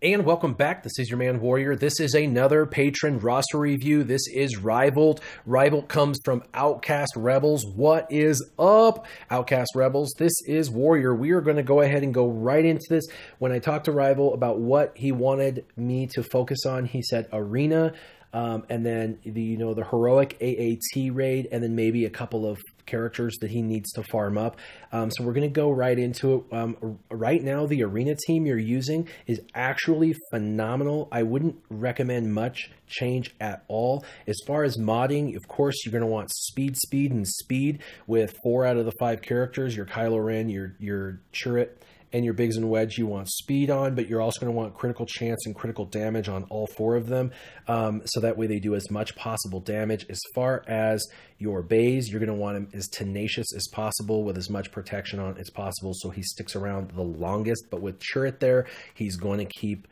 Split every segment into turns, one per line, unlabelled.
And welcome back. This is your man Warrior. This is another patron roster review. This is Rivaled. Rivaled comes from Outcast Rebels. What is up, Outcast Rebels? This is Warrior. We are going to go ahead and go right into this. When I talked to Rival about what he wanted me to focus on, he said Arena, and then the heroic AAT raid, and then maybe a couple of characters that he needs to farm up. So we're going to go right into it. Right now, the Arena team you're using is actually phenomenal. I wouldn't recommend much change at all. As far as modding, of course, you're going to want speed, and speed with 4 out of the 5 characters. Your Kylo Ren, your Chirrut, and your Biggs and Wedge, you want speed on, but you're also going to want critical chance and critical damage on all 4 of them. So that way they do as much possible damage. As far as your Baze, you're going to want him as tenacious as possible with as much protection on as possible so he sticks around the longest. But with Chirrut there, he's going to keep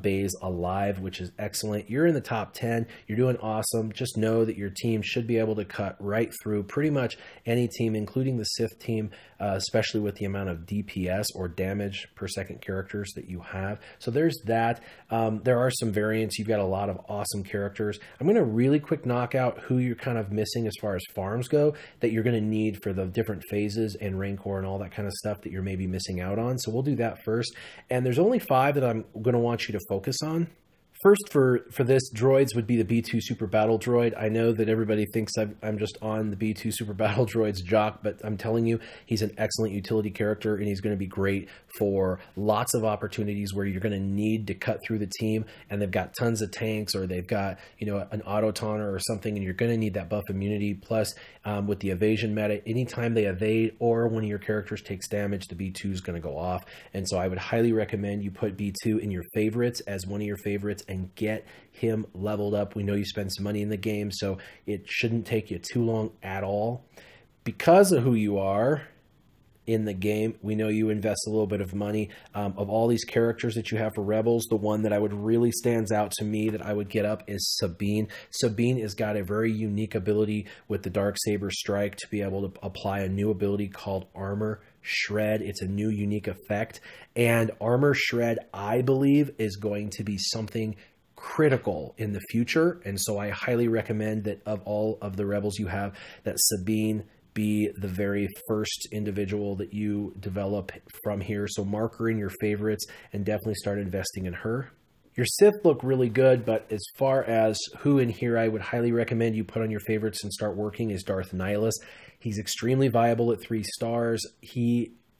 Baze alive, which is excellent. You're in the top 10. You're doing awesome. Just know that your team should be able to cut right through pretty much any team, including the Sith team, especially with the amount of DPS or damage per second characters that you have. So there's that. There are some variants. You've got a lot of awesome characters. I'm going to really quick knock out who you're kind of missing as far as farms go that you're going to need for the different phases and Rancor and all that kind of stuff that you're maybe missing out on. So we'll do that first. And there's only 5 that I'm going to want you to focus on. First for this droids would be the B2 Super Battle Droid. I know that everybody thinks I'm just on the B2 Super Battle Droid's jock, but I'm telling you, he's an excellent utility character, and he's going to be great for lots of opportunities where you're going to need to cut through the team, and they've got tons of tanks, or they've got an auto taunter or something, and you're going to need that buff immunity. Plus, with the evasion meta, anytime they evade or one of your characters takes damage, the B2 is going to go off. And so I would highly recommend you put B2 in your favorites as one of your favorites and get him leveled up. We know you spend some money in the game, so it shouldn't take you too long at all. Because of who you are in the game, we know you invest a little bit of money. Of all these characters that you have for Rebels, the one that I would really stands out to me that I would get up is Sabine. Sabine has got a very unique ability with the Darksaber Strike to be able to apply a new ability called Armor Shred. It's a new unique effect, and Armor Shred, I believe, is going to be something critical in the future. And so I highly recommend that of all of the Rebels you have, that Sabine be the very first individual that you develop from here. So mark her in your favorites and definitely start investing in her. Your Sith look really good, but as far as who in here I would highly recommend you put on your favorites and start working is Darth Nihilus. He's extremely viable at 3 stars.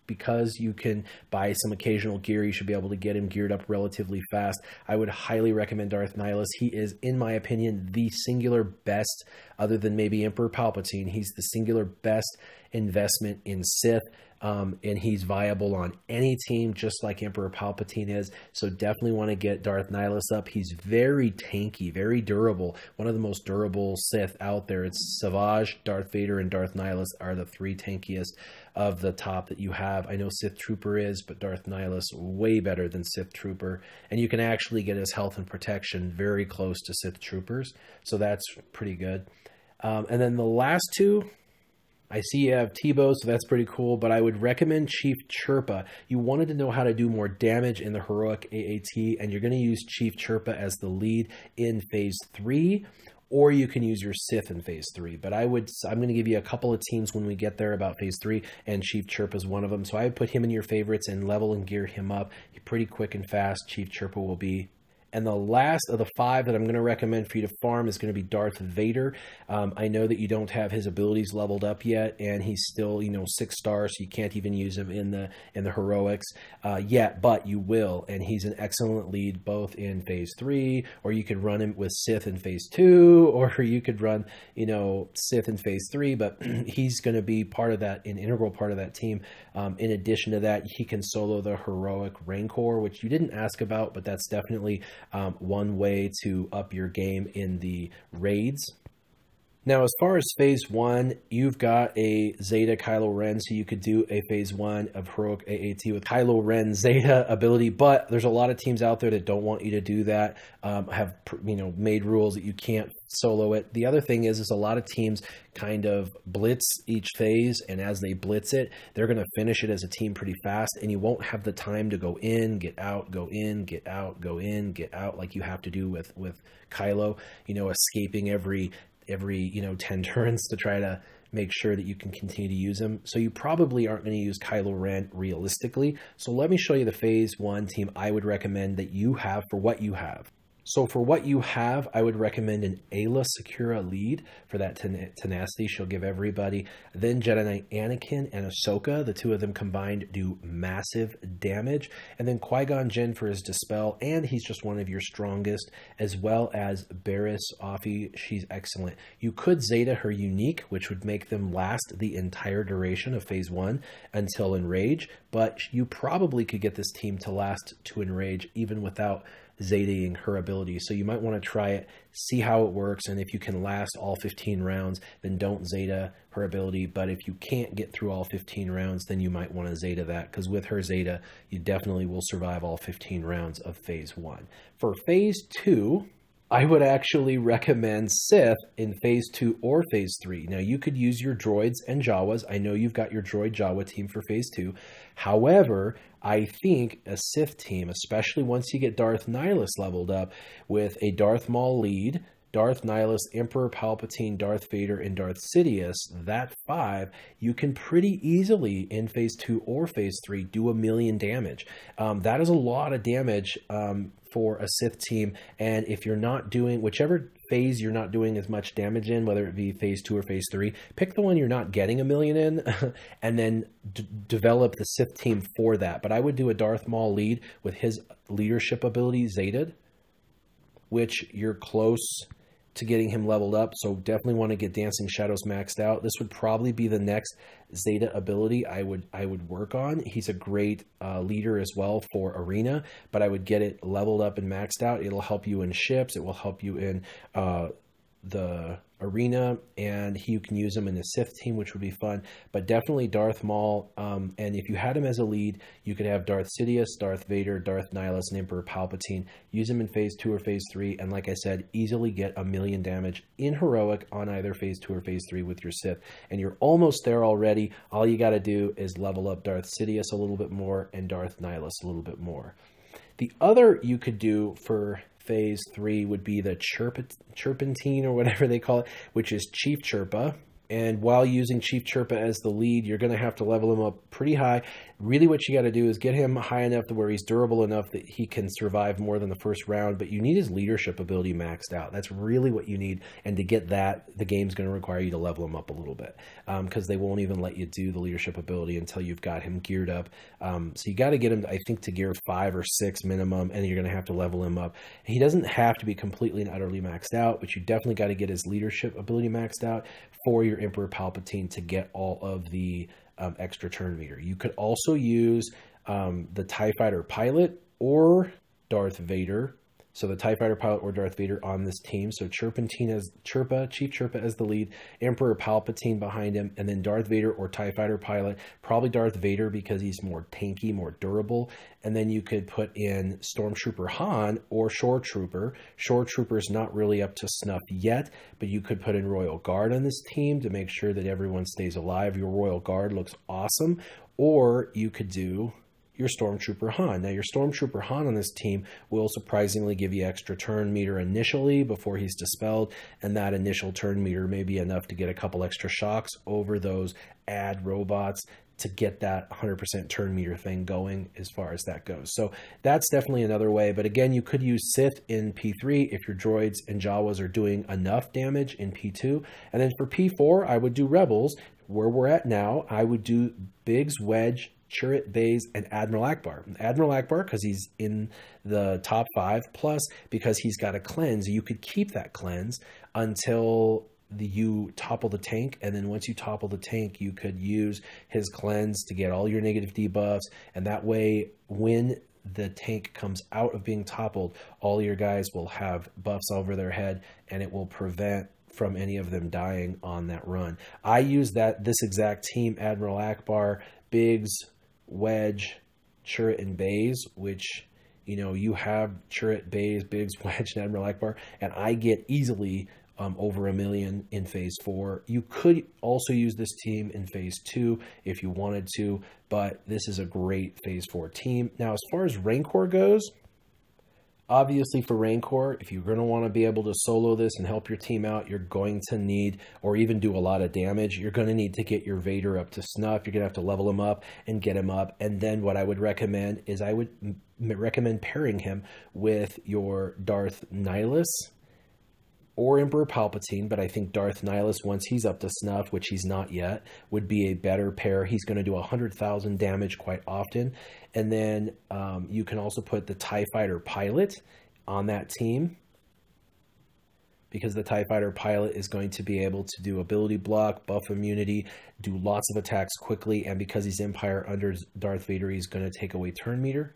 Because you can buy some occasional gear, you should be able to get him geared up relatively fast. I would highly recommend Darth Nihilus. He is, in my opinion, the singular best, other than maybe Emperor Palpatine. He's the singular best investment in Sith. And he's viable on any team, just like Emperor Palpatine is. So definitely want to get Darth Nihilus up. He's very tanky, very durable. One of the most durable Sith out there. It's Savage, Darth Vader, and Darth Nihilus are the 3 tankiest of the top that you have. I know Sith Trooper is, but Darth Nihilus way better than Sith Trooper. And you can actually get his health and protection very close to Sith Troopers. So that's pretty good. And then the last 2... I see you have T-Bow, so that's pretty cool, but I would recommend Chief Chirpa. You wanted to know how to do more damage in the heroic AAT, and you're going to use Chief Chirpa as the lead in Phase 3, or you can use your Sith in Phase 3. But I'm going to give you a couple of teams when we get there about Phase 3, and Chief Chirpa is one of them. So I would put him in your favorites and level and gear him up. He's pretty quick and fast, Chief Chirpa will be. And the last of the 5 that I'm going to recommend for you to farm is going to be Darth Vader. I know that you don't have his abilities leveled up yet, and he's still, 6 stars, so you can't even use him in the heroics yet, but you will. And he's an excellent lead both in Phase 3, or you could run him with Sith in Phase 2, or you could run, Sith in Phase 3, but he's going to be part of that, an integral part of that team. In addition to that, he can solo the heroic Rancor, which you didn't ask about, but that's definitely one way to up your game in the raids. Now, as far as phase one, you've got a Zeta Kylo Ren, so you could do a phase one of Heroic AAT with Kylo Ren Zeta ability, but there's a lot of teams out there that don't want you to do that, have made rules that you can't solo it. The other thing is a lot of teams kind of blitz each phase, and as they blitz it, they're going to finish it as a team pretty fast, and you won't have the time to go in, get out, go in, get out, go in, get out, like you have to do with Kylo, escaping every 10 turns to try to make sure that you can continue to use him. So you probably aren't going to use Kylo Ren realistically. So let me show you the phase one team I would recommend that you have for what you have. So for what you have, I would recommend an Aayla Secura lead for that tenacity. She'll give everybody. Then Jedi Knight Anakin and Ahsoka, the two of them combined, do massive damage. And then Qui-Gon Jinn for his Dispel, and he's just one of your strongest, as well as Barriss Offee. She's excellent. You could Zeta her unique, which would make them last the entire duration of phase one until Enrage, but you probably could get this team to last to Enrage even without Zetaing her ability. So you might want to try it, see how it works, and if you can last all 15 rounds, then don't Zeta her ability. But if you can't get through all 15 rounds, then you might want to Zeta that, because with her Zeta, you definitely will survive all 15 rounds of phase one. For phase two, I would actually recommend Sith in phase two or phase three. Now, you could use your droids and Jawas. I know you've got your droid Jawa team for phase two. However, I think a Sith team, especially once you get Darth Nihilus leveled up with a Darth Maul lead, Darth Nihilus, Emperor Palpatine, Darth Vader, and Darth Sidious, that 5, you can pretty easily in phase 2 or phase 3 do 1,000,000 damage. That is a lot of damage for a Sith team, and if you're not doing, whichever phase you're not doing as much damage in, whether it be phase 2 or phase 3, pick the one you're not getting 1,000,000 in, and then develop the Sith team for that. But I would do a Darth Maul lead with his leadership ability Zetaed, which you're close to getting him leveled up, so definitely want to get Dancing Shadows maxed out. This would probably be the next Zeta ability I would work on. He's a great leader as well for Arena, but I would get it leveled up and maxed out. It'll help you in ships. It will help you in the Arena, and you can use him in the Sith team, which would be fun. But definitely Darth Maul, and if you had him as a lead, you could have Darth Sidious, Darth Vader, Darth Nihilus, and Emperor Palpatine. Use him in phase 2 or phase 3, and like I said, easily get 1,000,000 damage in Heroic on either phase 2 or phase 3 with your Sith, and you're almost there already. All you got to do is level up Darth Sidious a little bit more and Darth Nihilus a little bit more. The other you could do for phase 3 would be the Chirpantine, or whatever they call it, which is Chief Chirpa. And while using Chief Chirpa as the lead, you're going to have to level him up pretty high. Really what you got to do is get him high enough to where he's durable enough that he can survive more than the first round, but you need his leadership ability maxed out. That's really what you need, and to get that, the game's going to require you to level him up a little bit, because they won't even let you do the leadership ability until you've got him geared up. So you got to get him, I think, to gear 5 or 6 minimum, and you're going to have to level him up. He doesn't have to be completely and utterly maxed out, but you definitely got to get his leadership ability maxed out for your Emperor Palpatine to get all of the extra turn meter. You could also use the TIE Fighter pilot or Darth Vader. So the TIE Fighter pilot or Darth Vader on this team. So Chirpantine as Chief Chirpa as the lead, Emperor Palpatine behind him, and then Darth Vader or TIE Fighter pilot. Probably Darth Vader because he's more tanky, more durable. And then you could put in Stormtrooper Han or Shore Trooper. Shore Trooper is not really up to snuff yet, but you could put in Royal Guard on this team to make sure that everyone stays alive. Your Royal Guard looks awesome. Or you could do your Stormtrooper Han. Now, your Stormtrooper Han on this team will surprisingly give you extra turn meter initially before he's dispelled, and that initial turn meter may be enough to get a couple extra shocks over those ad robots to get that 100% turn meter thing going as far as that goes. So that's definitely another way. But again, you could use Sith in P3 if your droids and Jawas are doing enough damage in P2. And then for P4, I would do Rebels. Where we're at now, I would do Biggs, Wedge, Chirrut, Baze, and Admiral Akbar. Admiral Akbar, because he's in the top 5, plus because he's got a cleanse. You could keep that cleanse until you topple the tank, and then once you topple the tank, you could use his cleanse to get all your negative debuffs, and that way, when the tank comes out of being toppled, all your guys will have buffs over their head, and it will prevent from any of them dying on that run. I use this exact team: Admiral Akbar, Biggs, Wedge, Chirrut, and Baze, which, you know, you have Chirrut, Baze, Biggs, Wedge, and Admiral Akbar, and I get easily over 1 million in phase 4. You could also use this team in phase 2 if you wanted to, but this is a great phase 4 team. Now, as far as Rancor goes, obviously for Rancor, if you're going to want to be able to solo this and help your team out, you're going to need, or even do a lot of damage, you're going to need to get your Vader up to snuff. You're going to have to level him up and get him up. And then what I would recommend is I would recommend pairing him with your Darth Nihilus or Emperor Palpatine, but I think Darth Nihilus, once he's up to snuff, which he's not yet, would be a better pair. He's going to do 100,000 damage quite often. And then you can also put the TIE Fighter Pilot on that team, because the TIE Fighter Pilot is going to be able to do ability block, buff immunity, do lots of attacks quickly, and because he's Empire under Darth Vader, he's going to take away turn meter.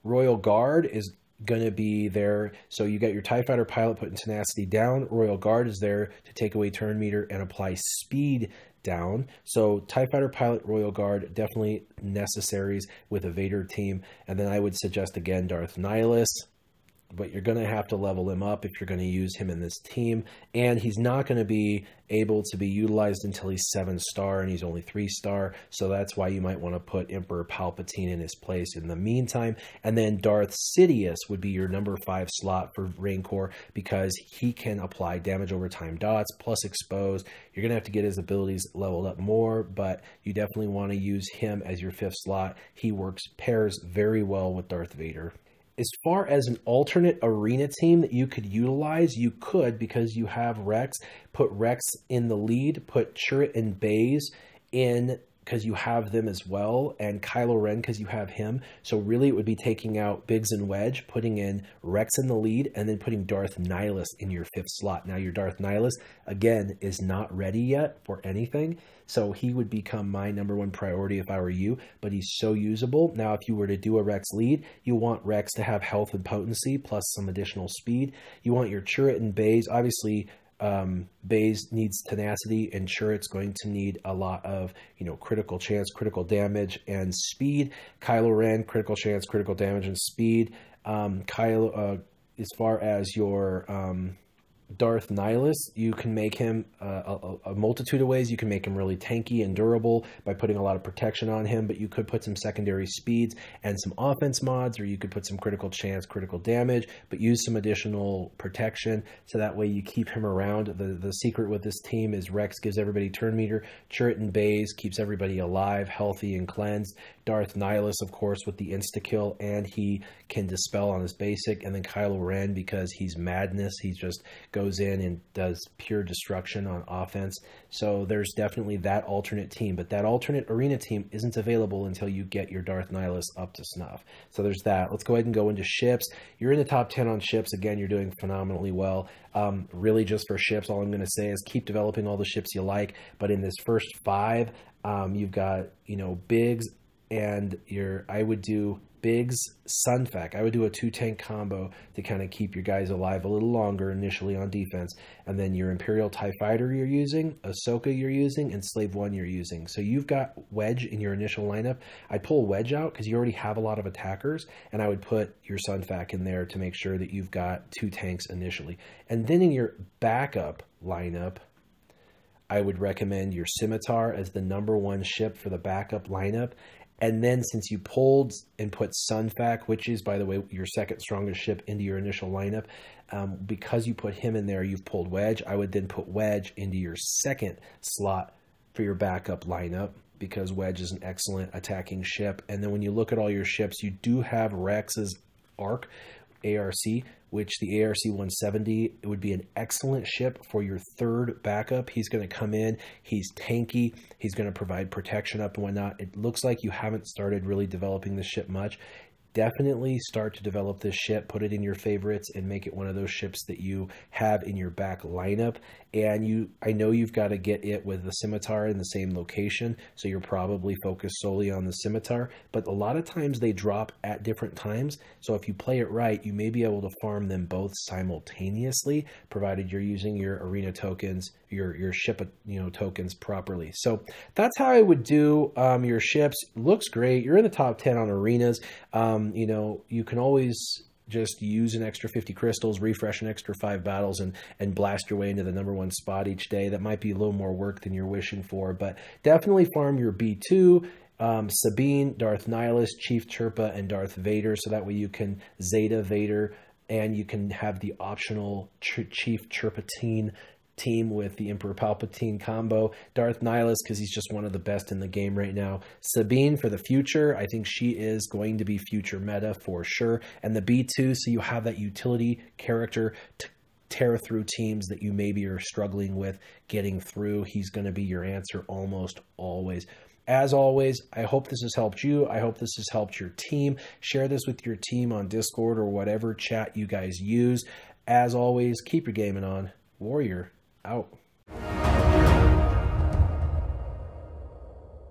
Royal Guard is going to be there. So you got your TIE Fighter Pilot putting tenacity down. Royal Guard is there to take away turn meter and apply speed down. So TIE Fighter Pilot, Royal Guard, definitely necessaries with a Vader team. And then I would suggest again Darth Nihilus, but you're going to have to level him up if you're going to use him in this team. And he's not going to be able to be utilized until he's 7-star, and he's only 3-star. So that's why you might want to put Emperor Palpatine in his place in the meantime. And then Darth Sidious would be your number 5 slot for Rancor, because he can apply damage over time dots plus exposed. You're going to have to get his abilities leveled up more, but you definitely want to use him as your 5th slot. He pairs very well with Darth Vader. As far as an alternate arena team that you could utilize, you could, because you have Rex, put Rex in the lead, put Chirrut and Baze in, because you have them as well, and Kylo Ren because you have him. So really it would be taking out Biggs and Wedge, putting in Rex in the lead, and then putting Darth Nihilus in your 5th slot. Now your Darth Nihilus, again, is not ready yet for anything, so he would become my number 1 priority if I were you, but he's so usable. Now if you were to do a Rex lead, you want Rex to have health and potency plus some additional speed. You want your Chirrut and Baze, obviously. Baze needs tenacity, and Chirrut's going to need a lot of, you know, critical chance, critical damage, and speed. Kylo Ren, critical chance, critical damage, and speed. As far as your Darth Nihilus, you can make him a multitude of ways. You can make him really tanky and durable by putting a lot of protection on him, but you could put some secondary speeds and some offense mods, or you could put some critical chance, critical damage, but use some additional protection, so that way you keep him around. The secret with this team is Rex gives everybody turn meter, Chirrut and Baze keeps everybody alive, healthy, and cleansed. Darth Nihilus, of course, with the insta-kill, and he can dispel on his basic, and then Kylo Ren, because he's madness, he just goes in and does pure destruction on offense. So there's definitely that alternate team, but that alternate arena team isn't available until you get your Darth Nihilus up to snuff. So there's that. Let's go ahead and go into ships. You're in the top 10 on ships. Again, you're doing phenomenally well. Really, just for ships, all I'm going to say is keep developing all the ships you like, but in this first 5, you've got, you know, Biggs, and I would do Biggs, Sunfac. I would do a 2-tank combo to kind of keep your guys alive a little longer initially on defense. And then your Imperial TIE Fighter you're using, Ahsoka you're using, and Slave 1 you're using. So you've got Wedge in your initial lineup. I'd pull Wedge out because you already have a lot of attackers, and I would put your Sunfac in there to make sure that you've got 2 tanks initially. And then in your backup lineup, I would recommend your Scimitar as the number 1 ship for the backup lineup. And then since you pulled and put Sunfac, which is, by the way, your 2nd strongest ship, into your initial lineup, because you put him in there, you've pulled Wedge. I would then put Wedge into your 2nd slot for your backup lineup, because Wedge is an excellent attacking ship. And then when you look at all your ships, you do have Rex's ARC, which the ARC 170, it would be an excellent ship for your 3rd backup. He's going to come in, he's tanky, he's going to provide protection up and whatnot. It looks like you haven't started really developing this ship much. definitely start to develop this ship, put it in your favorites, and make it one of those ships that you have in your back lineup. And I know you've got to get it with the Scimitar in the same location, so you're probably focused solely on the Scimitar, but a lot of times they drop at different times, so if you play it right, you may be able to farm them both simultaneously, provided you're using your arena tokens, your ship tokens properly. So that's how I would do your ships. Looks great. You're in the top 10 on arenas. You can always just use an extra 50 crystals, refresh an extra 5 battles, and blast your way into the #1 spot each day. That might be a little more work than you're wishing for, but definitely farm your B2, Sabine, Darth Nihilus, Chief Chirpa, and Darth Vader, so that way you can Zeta Vader, and you can have the optional Chief Chirpatine team with the Emperor Palpatine combo. Darth Nihilus, because he's just one of the best in the game right now. Sabine for the future. I think she is going to be future meta for sure. And the B2, so you have that utility character to tear through teams that you maybe are struggling with getting through. He's going to be your answer almost always. As always, I hope this has helped you. I hope this has helped your team. Share this with your team on Discord or whatever chat you guys use. As always, keep your gaming on. Warrior out.